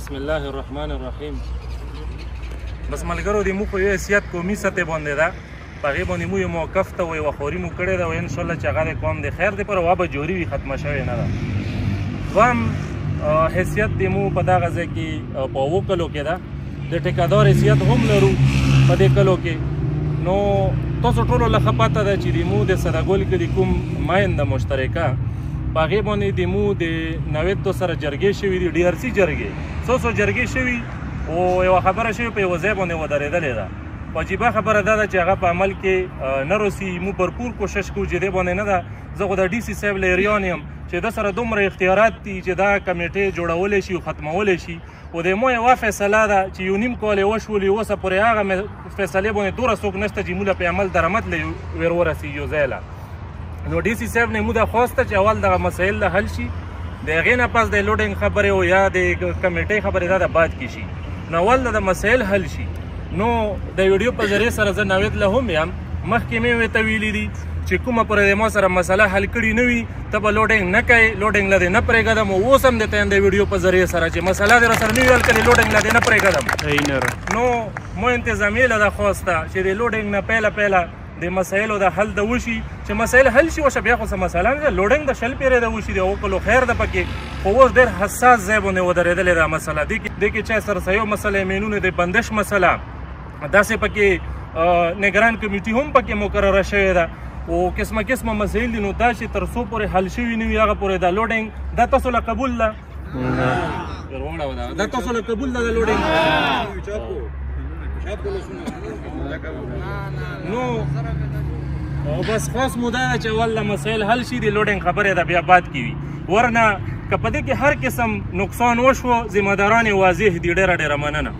بسم الله الرحمن الرحیم. بس ملګرو د مو په یو حیثیت قومي سطح باندې ده، په هغې باندې مو یو موقف ته وایي وخوري مو کړې ده، وایي انشاءالله چې هغه د قوم د خیر دی پر وا به جوړي وي، ختمه شوې نه ده. دوهم حیثیت د مو په دغه ځای کې په اوو کلو کې ده، د ټیکهدار حیثیت هم لرو په دې کلو کې. نو تاسو ټولو له ښه پته ده چې د مو د صدګل کې د کوم ماینده مشترکه په هغې باندې د مو د نویدو سره جرګې شوي دي، DRC جرګې څو جرګې شوي او یوه خبره شوې په یوه ځای باندې ودرېدلې ده. عجیبه خبره دا ده چې هغه په عمل کې نه روسي. مو भरपूर کوشش کوو چې دې باندې نه ده. زه خو د DC صاحب لیریان یم چې د سره دومره اختیارات دي چې دا کمیټې جوړولی شي او ختمولی شي. او د مو یوه فیصله ده چې یو نیم کال یې وشولي، اوسه پورې هغه فیصلې باندې دومره څوک نشته چې موږ په عمل درآمد ور ورسېږي یو ځای له. نو DC صاحب نه مو دا خواسته چې اول دغه مسایل د حل شي، د هغې نه پس د لوډینګ خبرې او یا د کمیټۍ خبرې دا د بعد کې شي. نو اول د مسایل حل شي. نو د ویډیو په ذریعې سره زه نوید له هم یم، مخکې مې ورته ویلي دي چې کومه پورې د ما سره مسله حل کړې نه وي ته به لوډینګ نه کوې، لوډینګ له دې نه پرېږدم. اوس هم درته یم د ویډیو په ذریعې سره چې مسله دې راسره نه وي حل کړې لوډینګ له دې نه پرېږدم. نو مو انتظامیې له دا خواسته چې د لوډینګ نه پیله د مسایلو د حل د وشي، چې مسایل حل شي وشه بیا خو څه مسله نه ده. لوډینګ د شل پیرې د وشي د وکړو خیر ده پکې، خو اوس ډېر حساس ځای باندې ودرېدلې ده مسله. دې کې چا سرسایو مسله، مینونو د بندش مسله، داسې پکې نگران کمیټي هم پکې مقرره شوې ده او قسمه قسمه مسایل دي. نو دا چې تر څو پورې حل شوي نه وي هغه پورې دا لوډینګ دا تاسو له قبول ده، دا تاسو له قبول ده د لوډینګ. نو بس خاص مو دا چې اول مسایل حل شي، د لوډینګ خبرې ده بیا بعد کې وي. ورنه که په دې کې هر قسم نقصان وشو ذمه داران واضح دي. ډېره مننه.